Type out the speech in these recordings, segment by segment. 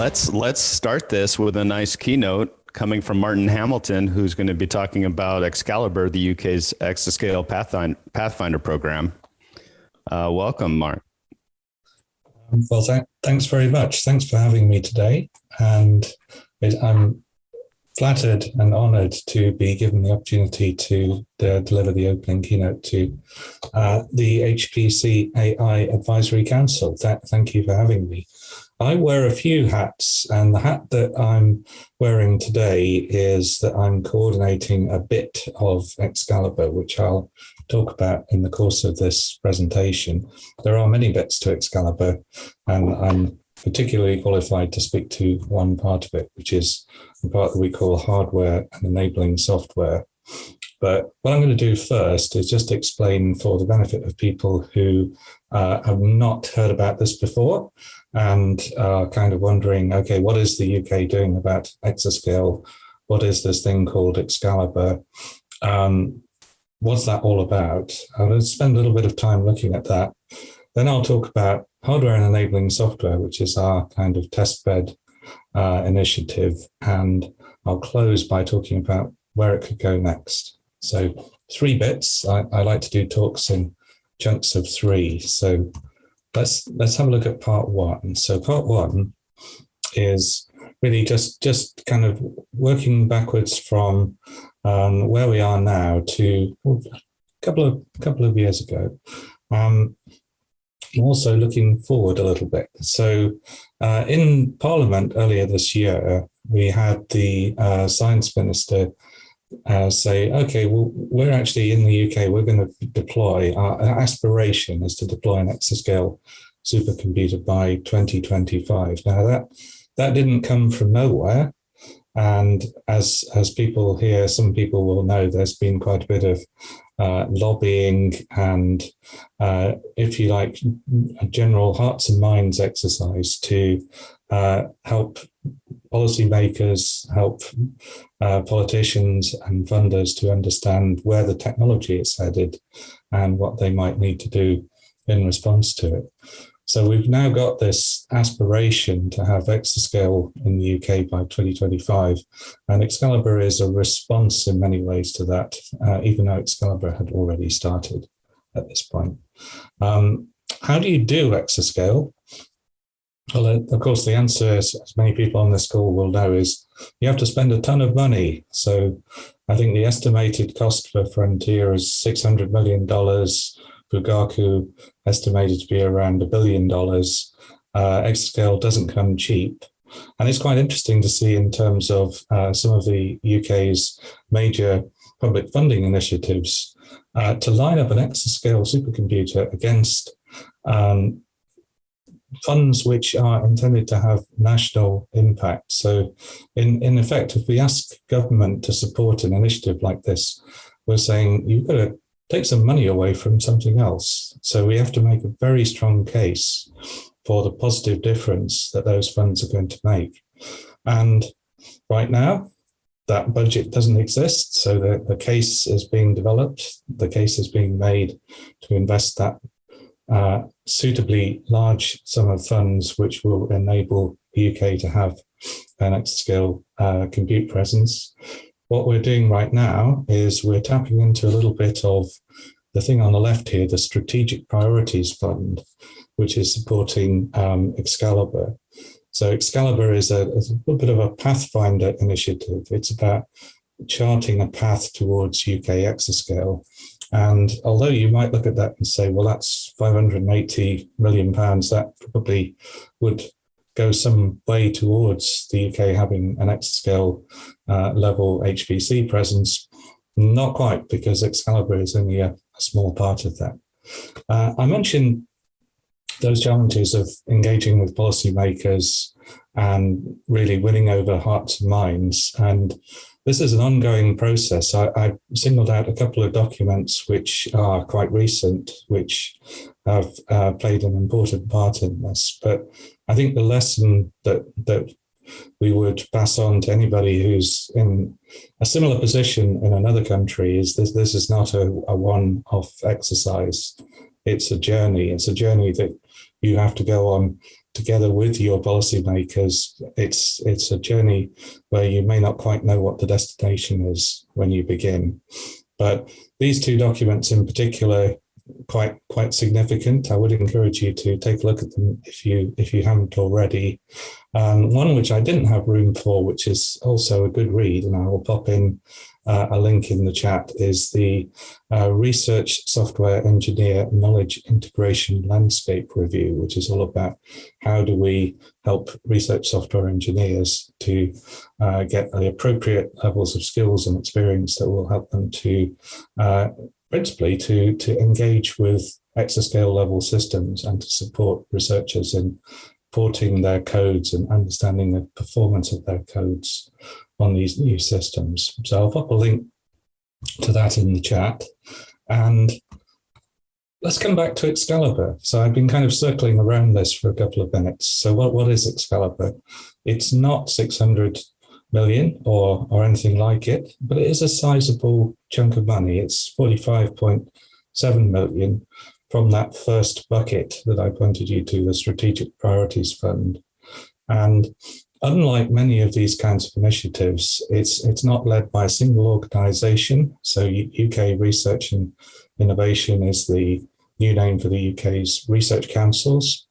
let's start this with a nice keynote coming from Martin Hamilton, who's going to be talking about Excalibur, the UK's exascale Pathfinder program. Welcome, Mark. Well, thanks very much. Thanks for having me today. And I'm flattered and honoured to be given the opportunity to deliver the opening keynote to the HPC AI Advisory Council. Thank you for having me. I wear a few hats, and the hat that I'm wearing today is that I'm coordinating a bit of Excalibur, which I'll talk about in the course of this presentation. There are many bits to Excalibur, and I'm particularly qualified to speak to one part of it, which is the part that we call hardware and enabling software. But what I'm going to do first is just explain, for the benefit of people who have not heard about this before and are kind of wondering, okay, what is the UK doing about exascale? What is this thing called Excalibur? What's that all about? I'm going to spend a little bit of time looking at that. Then I'll talk about hardware and enabling software, which is our kind of testbed initiative. And I'll close by talking about where it could go next. So 3 bits. I like to do talks in chunks of 3. So let's have a look at part 1. So part 1 is really just kind of working backwards from where we are now to a couple of years ago. Also looking forward a little bit. So in Parliament earlier this year, we had the Science Minister say, okay, well, we're actually in the UK, we're going to deploy, our aspiration is to deploy an exascale supercomputer by 2025. Now that didn't come from nowhere. And as people here, some people will know, there's been quite a bit of lobbying and, if you like, a general hearts and minds exercise to help policymakers, help politicians and funders to understand where the technology is headed and what they might need to do in response to it. So we've now got this aspiration to have exascale in the UK by 2025, and Excalibur is a response in many ways to that, even though Excalibur had already started at this point. How do you do exascale? Well, of course, the answer, as many people on this call will know, is you have to spend a ton of money. So I think the estimated cost for Frontier is $600 million. Fugaku estimated to be around $1 billion. Exascale doesn't come cheap. And it's quite interesting to see in terms of some of the UK's major public funding initiatives to line up an exascale supercomputer against funds which are intended to have national impact. So in effect, if we ask government to support an initiative like this, we're saying you've got to take some money away from something else. So we have to make a very strong case for the positive difference that those funds are going to make. And right now, that budget doesn't exist. So the case is being developed. The case is being made to invest that suitably large sum of funds, which will enable the UK to have an exascale compute presence. What we're doing right now is we're tapping into a little bit of the thing on the left here, the Strategic Priorities Fund, which is supporting Excalibur. So Excalibur is a little bit of a Pathfinder initiative. It's about charting a path towards UK exascale. And although you might look at that and say, well, that's £580 million, that probably would go some way towards the UK having an exascale level HPC presence. Not quite, because Excalibur is only a small part of that. I mentioned those challenges of engaging with policymakers and really winning over hearts and minds. And this is an ongoing process. I singled out a couple of documents which are quite recent, which have played an important part in this. But I think the lesson that we would pass on to anybody who's in a similar position in another country is this is not a one-off exercise. It's a journey. It's a journey that you have to go on together with your policymakers. It's a journey where you may not quite know what the destination is when you begin. But these two documents in particular, quite significant. I would encourage you to take a look at them if you haven't already. One which I didn't have room for, which is also a good read, and I will pop in a link in the chat, is the Research Software Engineer Knowledge Integration Landscape Review, which is all about how do we help research software engineers to get the appropriate levels of skills and experience that will help them to principally to engage with exascale level systems and to support researchers in porting their codes and understanding the performance of their codes on these new systems. So I'll pop a link to that in the chat. And let's come back to Excalibur. So I've been kind of circling around this for a couple of minutes. So what is Excalibur? It's not 600 million or anything like it, but it is a sizable chunk of money. It's 45.7 million from that first bucket that I pointed you to, the Strategic Priorities Fund. And unlike many of these kinds of initiatives, it's not led by a single organisation. So UK Research and Innovation is the new name for the UK's research councils,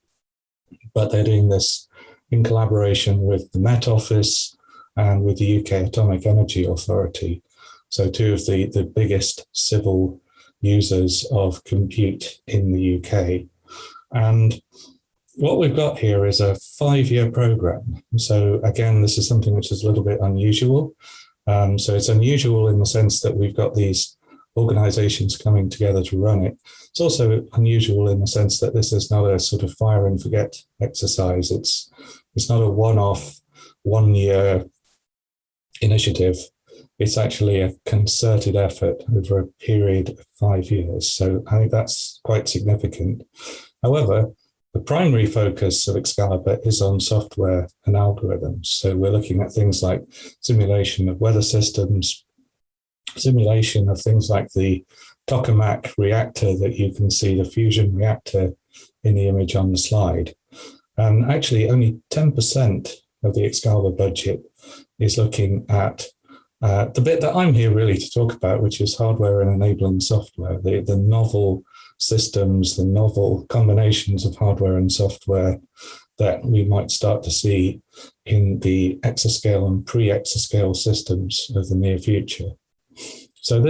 but they're doing this in collaboration with the Met Office and with the UK Atomic Energy Authority. So two of the biggest civil users of compute in the UK. And what we've got here is a 5-year program. So again, this is something which is a little bit unusual. So it's unusual in the sense that we've got these organizations coming together to run it. It's also unusual in the sense that this is not a sort of fire and forget exercise. It's not a one-off, 1-year initiative. It's actually a concerted effort over a period of 5 years. So I think that's quite significant. However, the primary focus of Excalibur is on software and algorithms. So we're looking at things like simulation of weather systems, simulation of things like the tokamak reactor that you can see, the fusion reactor in the image on the slide. And actually only 10% of the Excalibur budget is looking at the bit that I'm here really to talk about, which is hardware and enabling software, the novel systems, the novel combinations of hardware and software that we might start to see in the exascale and pre-exascale systems of the near future. So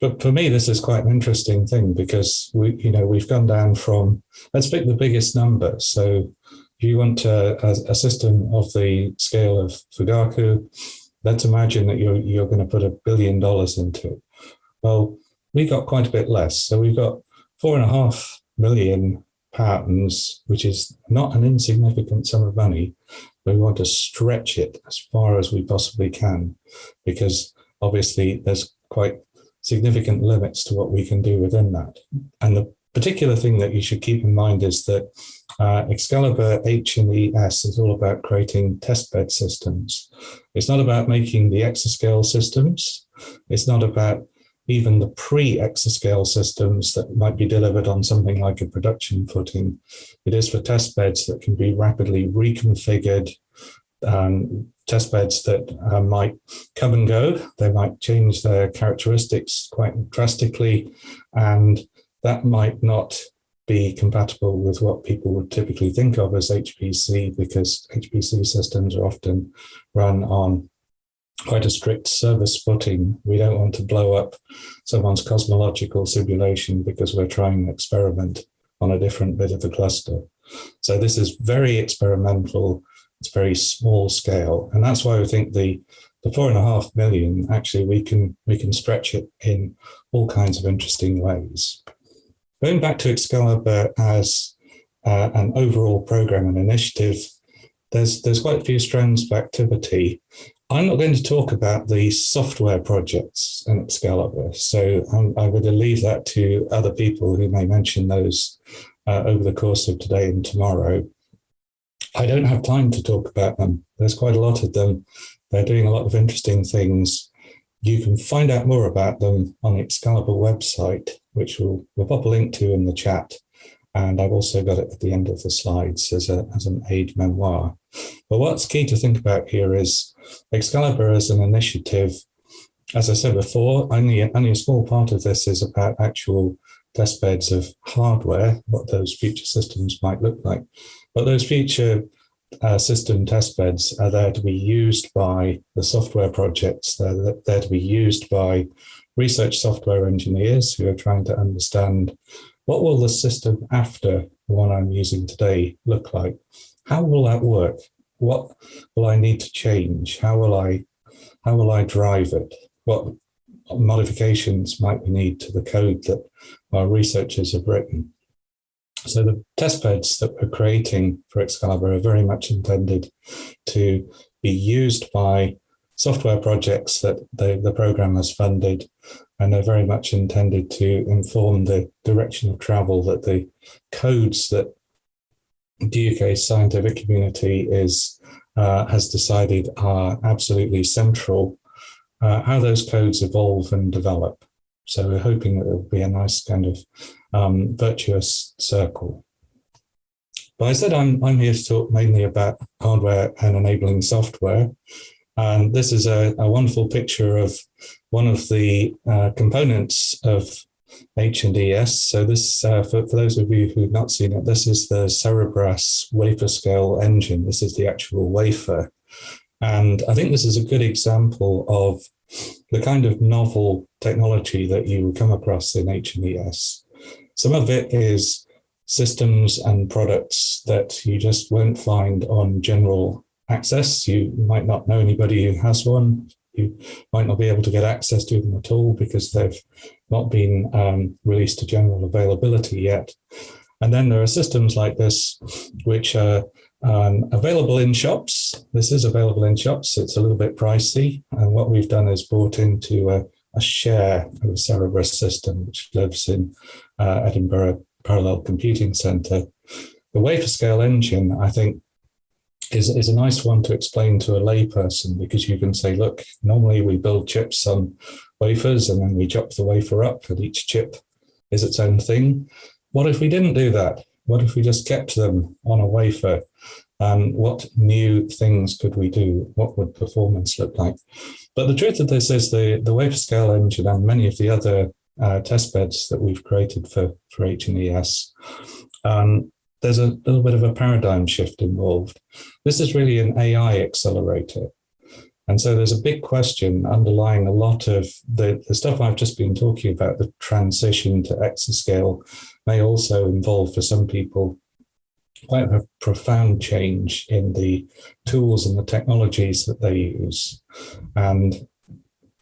but for me, this is quite an interesting thing because we've gone down from, let's pick the biggest number. So if you want a system of the scale of Fugaku, let's imagine that you're going to put $1 billion into it. Well, we got quite a bit less. So we've got 4.5 million pounds, which is not an insignificant sum of money. We want to stretch it as far as we possibly can, because obviously there's quite significant limits to what we can do within that. And the particular thing that you should keep in mind is that Excalibur H&ES is all about creating testbed systems. It's not about making the exascale systems. It's not about even the pre-exascale systems that might be delivered on something like a production footing. It is for testbeds that can be rapidly reconfigured, testbeds that might come and go. They might change their characteristics quite drastically, and that might not be compatible with what people would typically think of as HPC, because HPC systems are often run on quite a strict service footing. We don't want to blow up someone's cosmological simulation because we're trying an experiment on a different bit of the cluster. So this is very experimental. It's very small scale. And that's why I think the 4.5 million, actually, we can stretch it in all kinds of interesting ways. Going back to Excalibur as an overall program and initiative, there's quite a few strands of activity. I'm not going to talk about the software projects in Excalibur, so I would leave that to other people who may mention those over the course of today and tomorrow. I don't have time to talk about them. There's quite a lot of them. They're doing a lot of interesting things. You can find out more about them on the Excalibur website, which we'll pop a link to in the chat. And I've also got it at the end of the slides as an aid memoir. But what's key to think about here is Excalibur as an initiative. As I said before, only a small part of this is about actual testbeds of hardware, what those future systems might look like. But those future system testbeds are there to be used by the software projects. They're there to be used by research software engineers who are trying to understand what will the system after the one I'm using today look like? How will that work? What will I need to change? How will I drive it? What modifications might we need to the code that our researchers have written? So the testbeds that we're creating for Excalibur are very much intended to be used by software projects that the program has funded, and they're very much intended to inform the direction of travel that the codes that the UK scientific community has decided are absolutely central, how those codes evolve and develop. So we're hoping that it will be a nice kind of virtuous circle. But I said I'm here to talk mainly about hardware and enabling software. And this is a wonderful picture of one of the components of H&ES. So this, for those of you who've not seen it, this is the Cerebras wafer scale engine. This is the actual wafer. And I think this is a good example of the kind of novel technology that you come across in H&ES. Some of it is systems and products that you just won't find on general access. You might not know anybody who has one. You might not be able to get access to them at all because they've not been released to general availability yet. And then there are systems like this, which are available in shops. This is available in shops. It's a little bit pricey. And what we've done is bought into a share of a Cerebras system, which lives in Edinburgh Parallel Computing Centre. The wafer scale engine, I think, is a nice one to explain to a layperson, because you can say, look, normally we build chips on wafers and then we chop the wafer up, and each chip is its own thing. What if we didn't do that? What if we just kept them on a wafer? What new things could we do? What would performance look like? But the truth of this is the wafer scale engine and many of the other test beds that we've created for H&ES, there's a little bit of a paradigm shift involved. This is really an AI accelerator. And so there's a big question underlying a lot of the stuff I've just been talking about. The transition to exascale may also involve, for some people, quite a profound change in the tools and the technologies that they use. And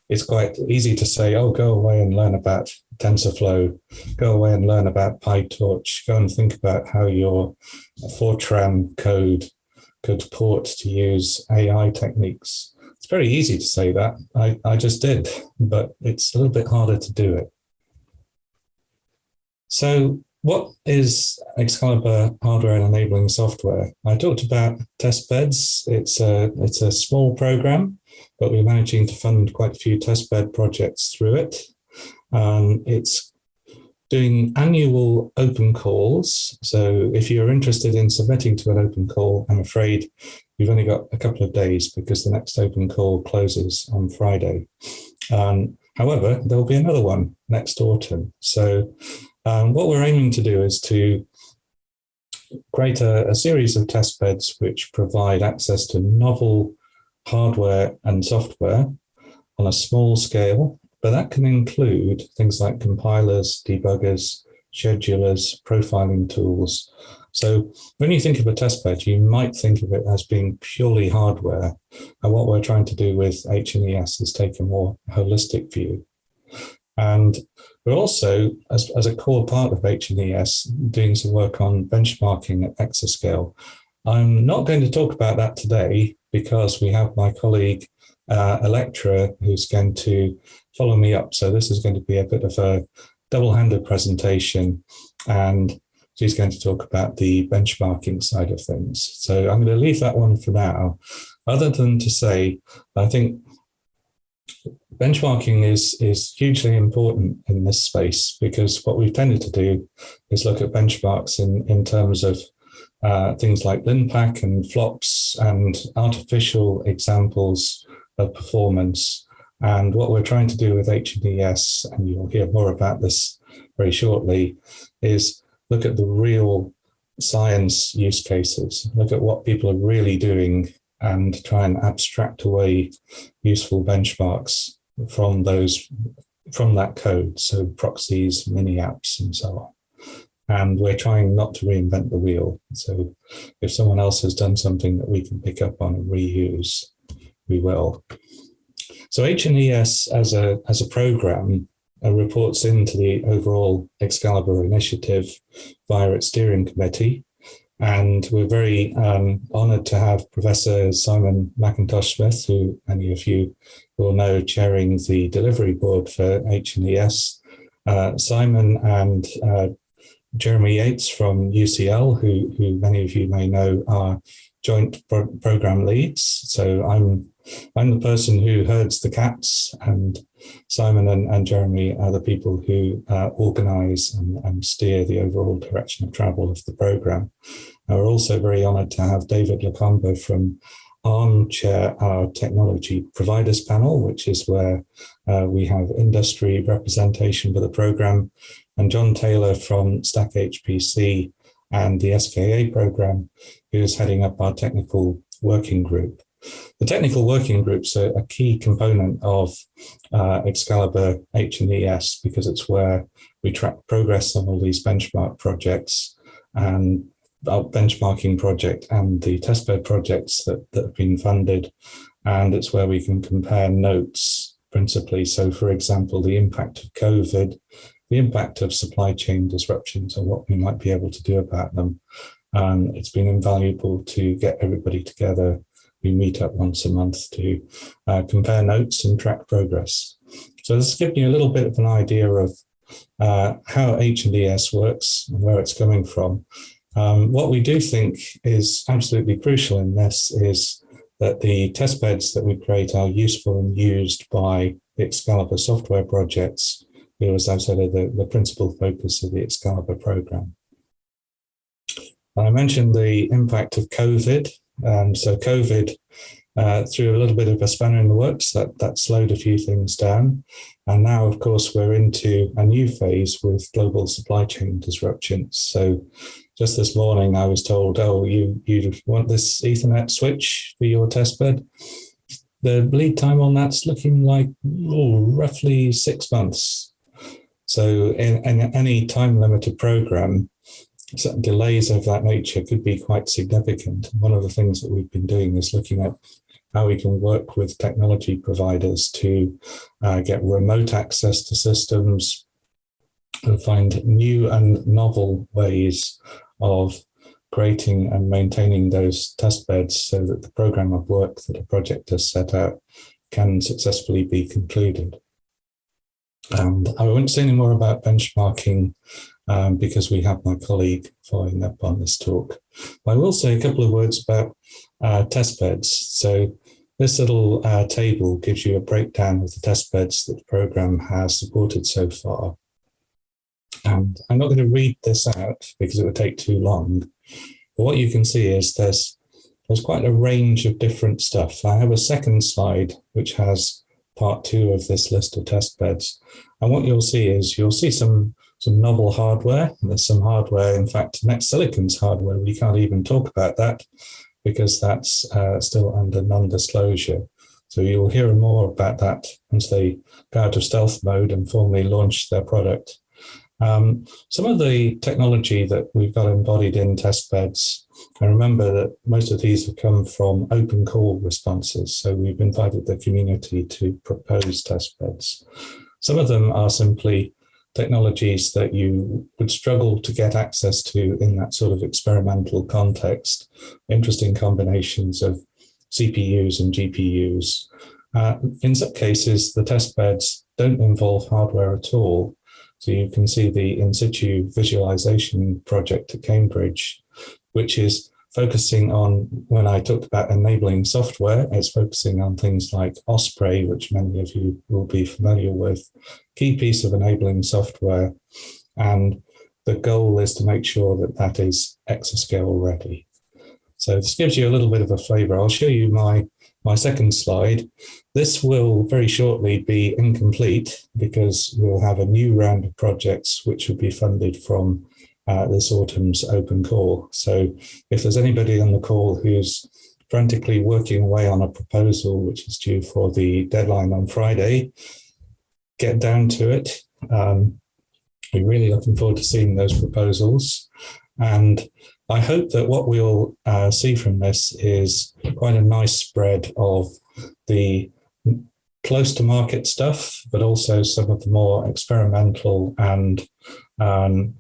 it's quite easy to say, oh, go away and learn about TensorFlow, go away and learn about PyTorch, go and think about how your Fortran code could port to use AI techniques. It's very easy to say that. I just did, but it's a little bit harder to do it. So what is Excalibur hardware and enabling software? I talked about test beds. It's a small program, but we're managing to fund quite a few testbed projects through it. It's doing annual open calls. So if you're interested in submitting to an open call, I'm afraid you've only got a couple of days because the next open call closes on Friday. However, there'll be another one next autumn. So what we're aiming to do is to create a series of testbeds which provide access to novel hardware and software on a small scale, but that can include things like compilers, debuggers, schedulers, profiling tools. So when you think of a testbed, you might think of it as being purely hardware. And what we're trying to do with H&ES is take a more holistic view. And we're also, as a core part of H&ES, doing some work on benchmarking at exascale. I'm not going to talk about that today because we have my colleague, Electra, who's going to follow me up. So this is going to be a bit of a double-handed presentation, and she's going to talk about the benchmarking side of things. So I'm going to leave that one for now, other than to say, I think benchmarking is hugely important in this space, because what we've tended to do is look at benchmarks in terms of things like LinPack and flops and artificial examples of performance. And what we're trying to do with H&ES, and you'll hear more about this very shortly, is look at the real science use cases, look at what people are really doing, and try and abstract away useful benchmarks from that code, so proxies, mini apps, and so on. And we're trying not to reinvent the wheel. So if someone else has done something that we can pick up on and reuse, we will. So H&ES as a program reports into the overall Excalibur initiative via its steering committee. And we're very honoured to have Professor Simon McIntosh-Smith, who many of you will know, chairing the delivery board for H&ES. Simon and Jeremy Yates from UCL, who many of you may know, are joint program leads. So I'm the person who herds the cats, and Simon and Jeremy are the people who organise and steer the overall direction of travel of the program. And we're also very honoured to have David Lacombo from ARM chair our technology providers panel, which is where we have industry representation for the program, and John Taylor from Stack HPC and the SKA program, who is heading up our technical working group. The technical working groups are a key component of Excalibur H&ES, because it's where we track progress on all these benchmark projects, and our benchmarking project and the testbed projects that have been funded. And it's where we can compare notes principally. So for example, the impact of COVID, the impact of supply chain disruptions, and what we might be able to do about them. It's been invaluable to get everybody together. We meet up once a month to compare notes and track progress. So this is giving you a little bit of an idea of how H&ES works and where it's coming from. What we do think is absolutely crucial in this is that the testbeds that we create are useful and used by the Excalibur software projects, who, as I've said, are the principal focus of the Excalibur program. I mentioned the impact of COVID. So COVID threw a little bit of a spanner in the works that slowed a few things down. And now, of course, we're into a new phase with global supply chain disruptions. So just this morning, I was told, oh, you want this Ethernet switch for your testbed? The lead time on that's looking like roughly 6 months. So in any time-limited program, delays of that nature could be quite significant. One of the things that we've been doing is looking at how we can work with technology providers to get remote access to systems and find new and novel ways of creating and maintaining those test beds so that the program of work that a project has set out can successfully be concluded. And I won't say any more about benchmarking because we have my colleague following up on this talk. But I will say a couple of words about test beds. So this little table gives you a breakdown of the test beds that the program has supported so far. And I'm not going to read this out because it would take too long. But what you can see is there's quite a range of different stuff. I have a second slide which has part 2 of this list of test beds. And what you'll see is some novel hardware. There's some hardware, in fact, Next Silicon's hardware. We can't even talk about that because that's still under non-disclosure. So you'll hear more about that once they go out of stealth mode and formally launch their product. Some of the technology that we've got embodied in test beds, and remember that most of these have come from open call responses. So we've invited the community to propose test beds. Some of them are simply technologies that you would struggle to get access to in that sort of experimental context. Interesting combinations of CPUs and GPUs. In some cases, the test beds don't involve hardware at all. So you can see the in situ visualization project at Cambridge, which is focusing on, when I talked about enabling software, it's focusing on things like Osprey, which many of you will be familiar with, key piece of enabling software. And the goal is to make sure that that is exascale ready. So this gives you a little bit of a flavor. I'll show you my second slide. This will very shortly be incomplete because we'll have a new round of projects which will be funded from this autumn's open call. So if there's anybody on the call who's frantically working away on a proposal which is due for the deadline on Friday, get down to it. We're really looking forward to seeing those proposals. And I hope that what we'll see from this is quite a nice spread of the close to market stuff, but also some of the more experimental and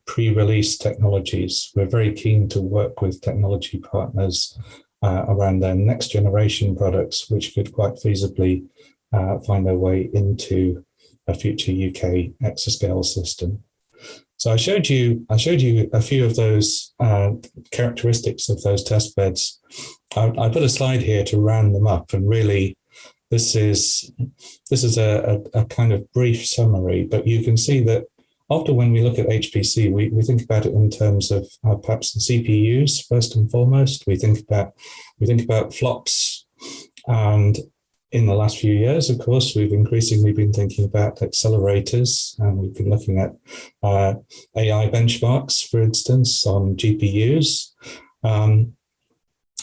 pre-release technologies. We're very keen to work with technology partners around their next generation products, which could quite feasibly find their way into a future UK exascale system. So I showed you a few of those characteristics of those test beds. I put a slide here to round them up, and really this is a kind of brief summary, but you can see that often when we look at HPC, we think about it in terms of perhaps the CPUs first and foremost. We think about flops, and in the last few years, of course, we've increasingly been thinking about accelerators, and we've been looking at AI benchmarks, for instance, on GPUs.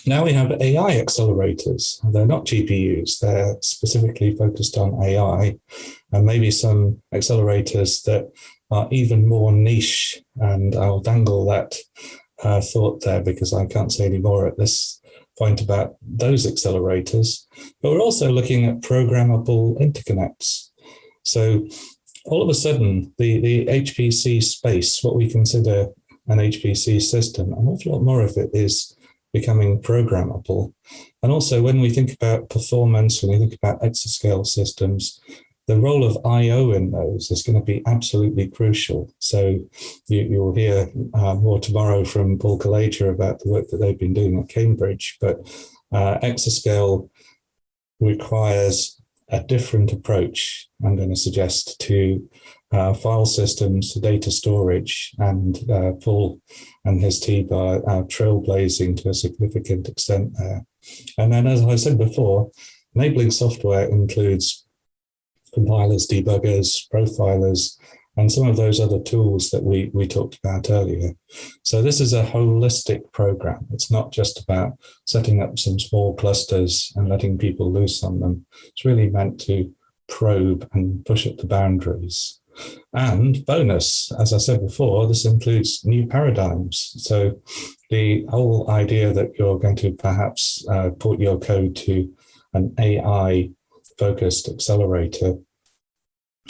Now we have AI accelerators. They're not GPUs. They're specifically focused on AI, and maybe some accelerators that are even more niche. And I'll dangle that thought there because I can't say any more at this point about those accelerators. But we're also looking at programmable interconnects. So all of a sudden, the HPC space, what we consider an HPC system, an awful lot more of it is becoming programmable. And also when we think about performance, when we think about exascale systems, the role of I/O in those is going to be absolutely crucial. So you'll hear more tomorrow from Paul Kalaja about the work that they've been doing at Cambridge, but exascale requires a different approach, I'm going to suggest, to file systems, data storage, and Paul and his team are trailblazing to a significant extent there. And then, as I said before, enabling software includes compilers, debuggers, profilers, and some of those other tools that we talked about earlier. So this is a holistic program. It's not just about setting up some small clusters and letting people loose on them. It's really meant to probe and push at the boundaries. And bonus, as I said before, this includes new paradigms. So the whole idea that you're going to perhaps port your code to an AI-focused accelerator,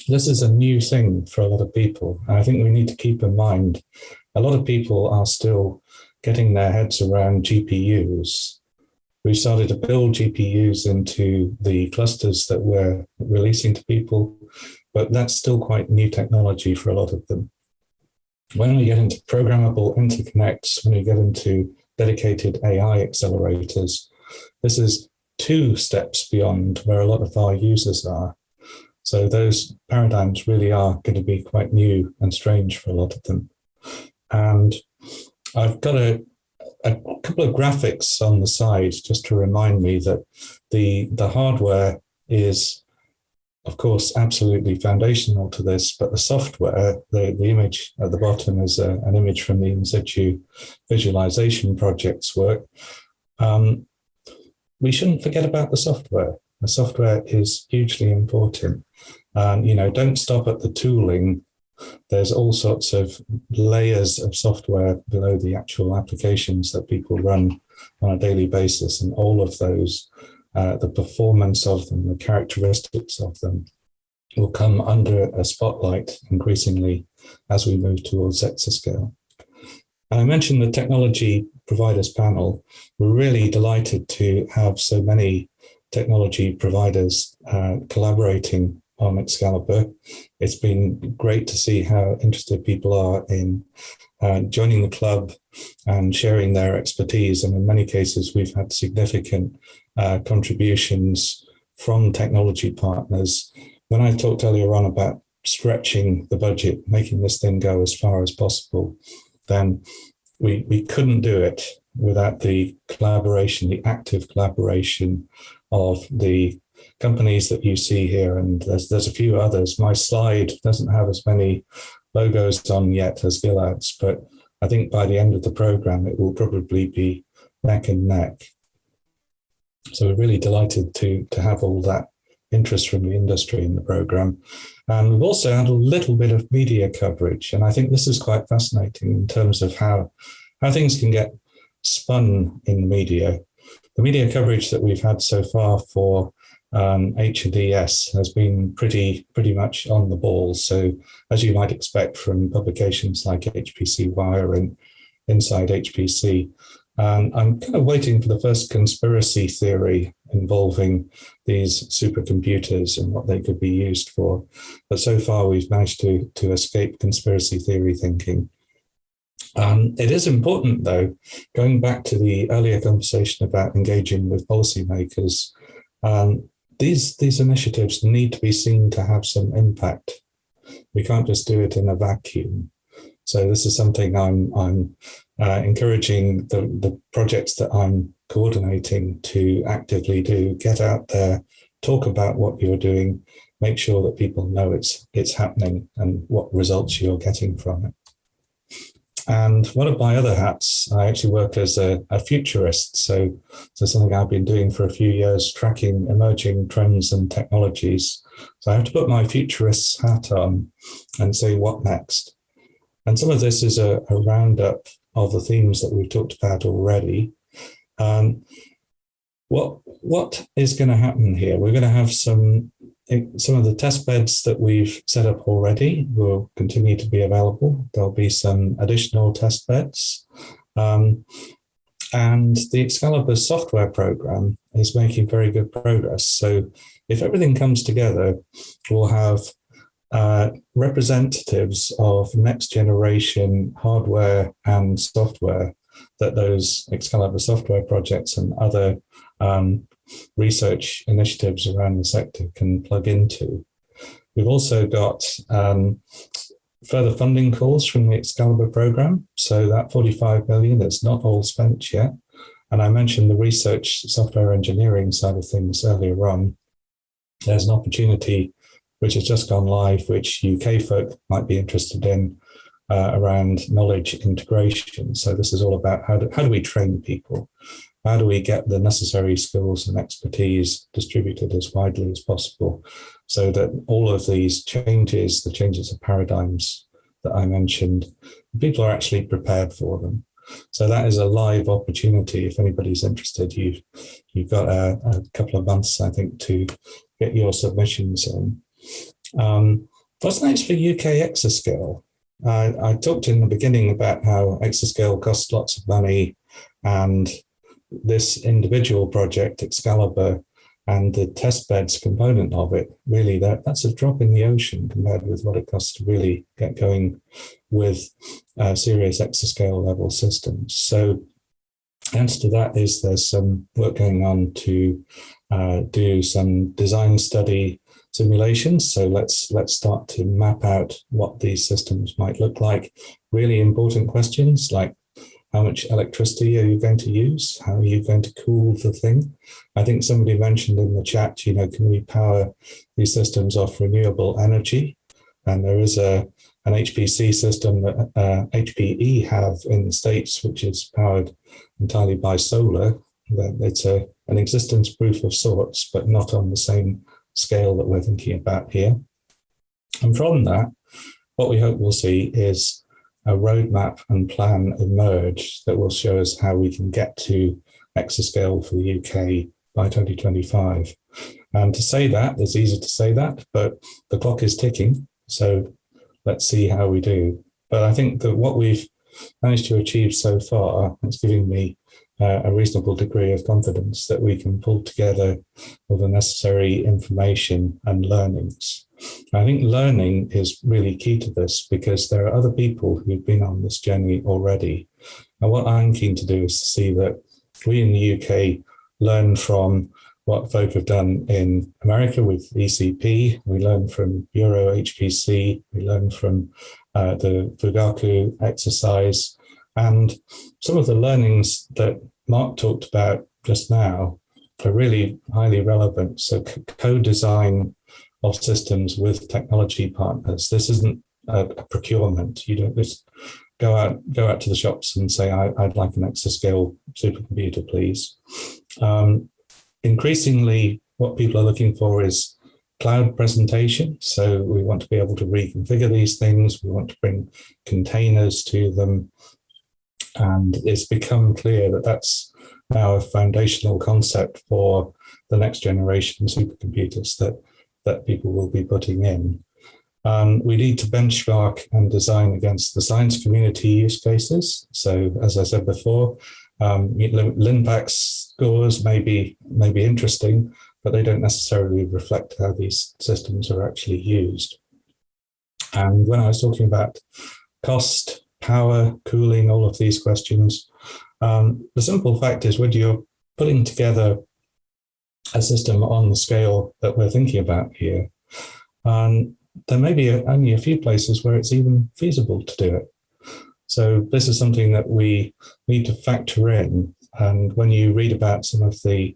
this is a new thing for a lot of people. And I think we need to keep in mind, a lot of people are still getting their heads around GPUs. We've started to build GPUs into the clusters that we're releasing to people, but that's still quite new technology for a lot of them. When we get into programmable interconnects, when we get into dedicated AI accelerators, this is 2 steps beyond where a lot of our users are. So those paradigms really are going to be quite new and strange for a lot of them. And I've got a couple of graphics on the side just to remind me that the hardware is, of course, absolutely foundational to this, but the software, the image at the bottom is an image from the in situ visualization project's work. We shouldn't forget about the software. The software is hugely important. Don't stop at the tooling. There's all sorts of layers of software below the actual applications that people run on a daily basis, and all of those, the performance of them, the characteristics of them, will come under a spotlight increasingly as we move towards exascale. And I mentioned the technology providers panel. We're really delighted to have so many technology providers collaborating on Excalibur. It's been great to see how interested people are in joining the club and sharing their expertise. And in many cases, we've had significant contributions from technology partners. When I talked earlier on about stretching the budget, making this thing go as far as possible, then we couldn't do it without the collaboration, the active collaboration of the companies that you see here. And there's a few others. My slide doesn't have as many logos on yet as Gilad's, but I think by the end of the program, it will probably be neck and neck. So we're really delighted to have all that interest from the industry in the program. And we've also had a little bit of media coverage. And I think this is quite fascinating in terms of how things can get spun in the media. The media coverage that we've had so far for H&ES has been pretty much on the ball. So as you might expect from publications like HPC Wire and Inside HPC, I'm kind of waiting for the first conspiracy theory involving these supercomputers and what they could be used for. But so far, we've managed to escape conspiracy theory thinking. It is important, though, going back to the earlier conversation about engaging with policymakers, these initiatives need to be seen to have some impact. We can't just do it in a vacuum. So this is something I'm encouraging the projects that I'm coordinating to actively do. Get out there, talk about what you're doing, make sure that people know it's happening and what results you're getting from it. And one of my other hats, I actually work as a futurist. So something I've been doing for a few years, tracking emerging trends and technologies. So I have to put my futurist's hat on and say, what next? And some of this is a roundup of the themes that we've talked about already. What is going to happen here? We're going to have some of the test beds that we've set up already will continue to be available. There'll be some additional test beds. And the Excalibur software program is making very good progress. So if everything comes together, we'll have representatives of next generation hardware and software that those Excalibur software projects and other research initiatives around the sector can plug into. We've also got further funding calls from the Excalibur program. So that 45 million, it's not all spent yet. And I mentioned the research software engineering side of things earlier on. There's an opportunity which has just gone live, which UK folk might be interested in, around knowledge integration. So this is all about how do we train people? How do we get the necessary skills and expertise distributed as widely as possible so that all of these changes, the changes of paradigms that I mentioned, people are actually prepared for them. So that is a live opportunity. If anybody's interested, you've got a couple of months, I think, to get your submissions in. What's next for UK Exascale? I talked in the beginning about how Exascale costs lots of money, and this individual project, Excalibur, and the test beds component of it, really that's a drop in the ocean compared with what it costs to really get going with serious Exascale level systems. So the answer to that is there's some work going on to do some design study simulations. So let's start to map out what these systems might look like. Really important questions like, how much electricity are you going to use? How are you going to cool the thing? I think somebody mentioned in the chat, can we power these systems off renewable energy? And there is an HPC system that HPE have in the States, which is powered entirely by solar. It's an existence proof of sorts, but not on the same scale that we're thinking about here. And from that, what we hope we'll see is a roadmap and plan emerge that will show us how we can get to exascale for the UK by 2025. And to say that, it's easy to say that, but the clock is ticking. So let's see how we do. But I think that what we've managed to achieve so far, it's giving me a reasonable degree of confidence that we can pull together all the necessary information and learnings. I think learning is really key to this because there are other people who've been on this journey already. And what I'm keen to do is to see that we in the UK learn from what folk have done in America with ECP. We learn from Euro HPC. We learn from the Fugaku exercise. And some of the learnings that Mark talked about just now are really highly relevant. So co-design of systems with technology partners. This isn't a procurement. You don't just go out to the shops and say, I'd like an exascale supercomputer, please. Increasingly, what people are looking for is cloud presentation. So we want to be able to reconfigure these things. We want to bring containers to them. And it's become clear that that's now a foundational concept for the next generation supercomputers that people will be putting in. We need to benchmark and design against the science community use cases. So as I said before, LINPACK scores may be interesting, but they don't necessarily reflect how these systems are actually used. And when I was talking about cost, power, cooling, all of these questions, the simple fact is when you're putting together a system on the scale that we're thinking about here, there may be only a few places where it's even feasible to do it. So this is something that we need to factor in. And when you read about some of the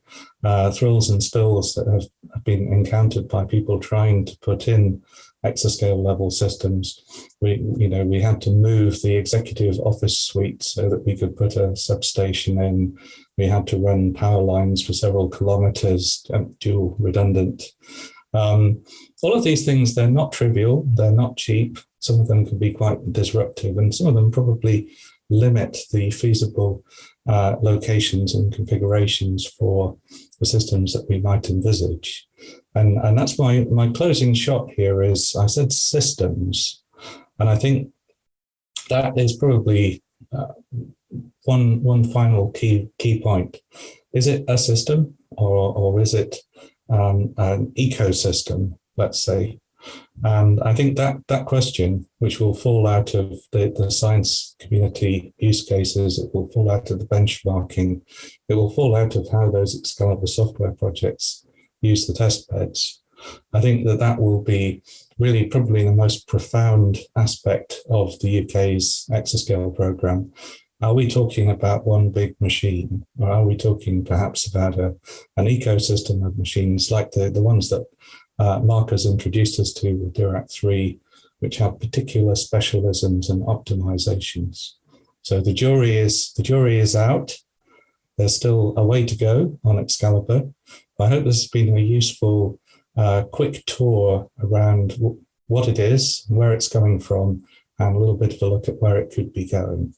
thrills and spills that have been encountered by people trying to put in exascale level systems, we had to move the executive office suite so that we could put a substation in. We had to run power lines for several kilometers, dual redundant. All of these things, they're not trivial, they're not cheap. Some of them can be quite disruptive, and some of them probably limit the feasible locations and configurations for the systems that we might envisage. And that's my closing shot here is, I said systems, and I think that is probably one final key point. Is it a system or is it an ecosystem, let's say? And I think that question, which will fall out of the science community use cases, it will fall out of the benchmarking, it will fall out of how those Excalibur software projects use the test beds. I think that will be really probably the most profound aspect of the UK's exascale program. Are we talking about one big machine, or are we talking perhaps about an ecosystem of machines like the ones that Mark has introduced us to with Dirac 3, which have particular specialisms and optimizations? So the jury is out. There's still a way to go on Excalibur. I hope this has been a useful quick tour around what it is, where it's coming from, and a little bit of a look at where it could be going.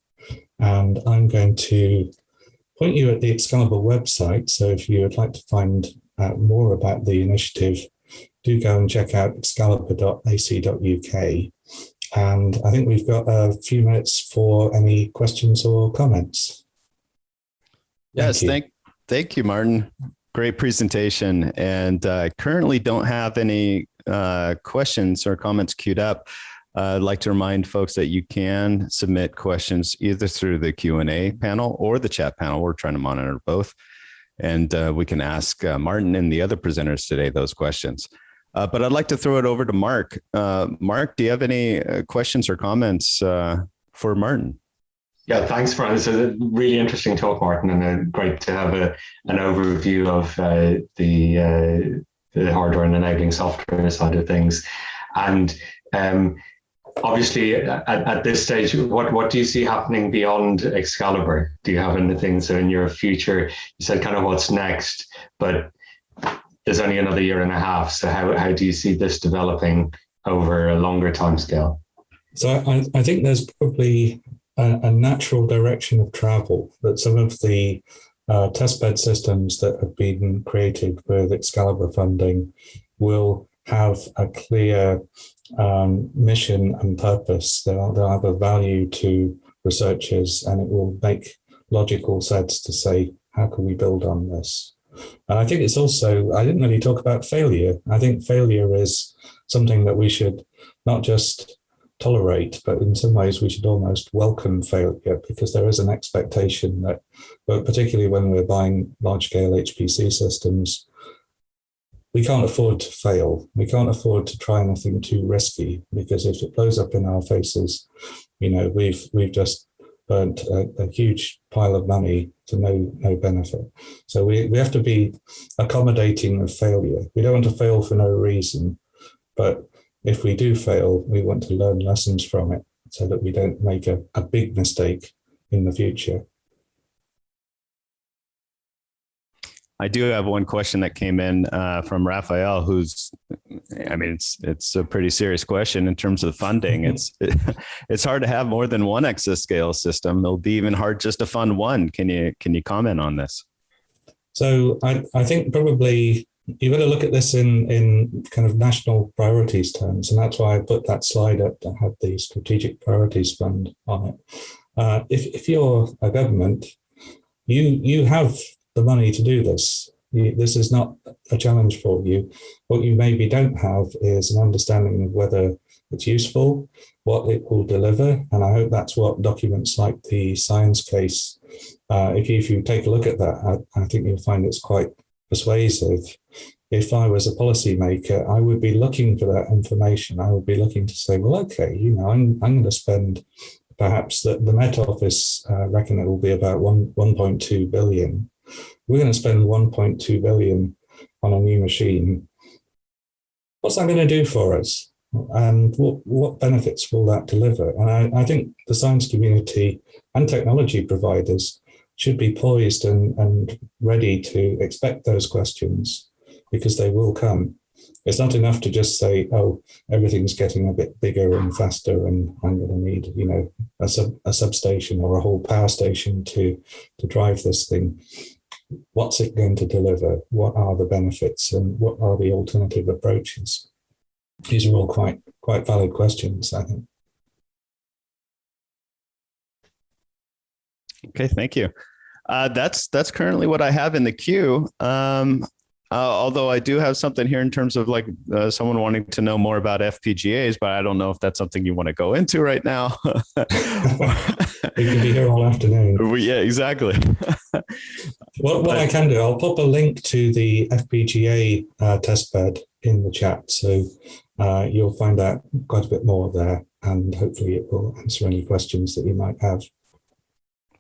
And I'm going to point you at the Excalibur website. So if you would like to find out more about the initiative, do go and check out excalibur.ac.uk. And I think we've got a few minutes for any questions or comments. Yes, thank you, Martin. Great presentation. And currently don't have any questions or comments queued up. I'd like to remind folks that you can submit questions either through the Q&A panel or the chat panel. We're trying to monitor both. And we can ask Martin and the other presenters today those questions. But I'd like to throw it over to Mark. Mark, do you have any questions or comments for Martin? Yeah, thanks, Brian. It's a really interesting talk, Martin, and great to have an overview of the hardware and enabling software side of things. And obviously, at this stage, what do you see happening beyond Excalibur? Do you have anything so in your future? You said kind of what's next, but there's only another year and a half. So how do you see this developing over a longer time scale? So I think there's probably a natural direction of travel that some of the testbed systems that have been created with Excalibur funding will have a clear mission and purpose. They'll have a value to researchers, and it will make logical sense to say, how can we build on this? And I think it's also, I didn't really talk about failure. I think failure is something that we should not just tolerate, but in some ways we should almost welcome failure, because there is an expectation that, but particularly when we're buying large-scale HPC systems, we can't afford to fail. We can't afford to try anything too risky, because if it blows up in our faces, we've just burnt a huge pile of money to no benefit. So we have to be accommodating of failure. We don't want to fail for no reason, but if we do fail, we want to learn lessons from it so that we don't make a big mistake in the future. I do have one question that came in from Raphael, who's, it's a pretty serious question in terms of funding. It's hard to have more than one exascale system. It'll be even hard just to fund one. Can you comment on this? So I think probably you've got to look at this in kind of national priorities terms. And that's why I put that slide up that had the Strategic Priorities Fund on it. If you're a government, you have the money to do this. This is not a challenge for you. What you maybe don't have is an understanding of whether it's useful, what it will deliver. And I hope that's what documents like the science case, if you take a look at that, I think you'll find it's quite persuasive. If I was a policymaker, I would be looking for that information. I would be looking to say, well, okay, I'm going to spend perhaps the Met Office reckon it will be about 1.2 billion. We're going to spend 1.2 billion on a new machine. What's that going to do for us? And what benefits will that deliver? And I think the science community and technology providers should be poised and ready to expect those questions, because they will come. It's not enough to just say, oh, everything's getting a bit bigger and faster and I'm going to need, a substation or a whole power station to drive this thing. What's it going to deliver? What are the benefits and what are the alternative approaches? These are all quite valid questions, I think. Okay, thank you. That's currently what I have in the queue. Although I do have something here in terms of someone wanting to know more about FPGAs, but I don't know if that's something you want to go into right now. We can be here all afternoon. Yeah, exactly. What I can do, I'll pop a link to the FPGA testbed in the chat. So you'll find out quite a bit more there, and hopefully it will answer any questions that you might have.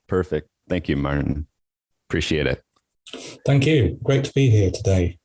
Perfect. Thank you, Martin. Appreciate it. Thank you. Great to be here today.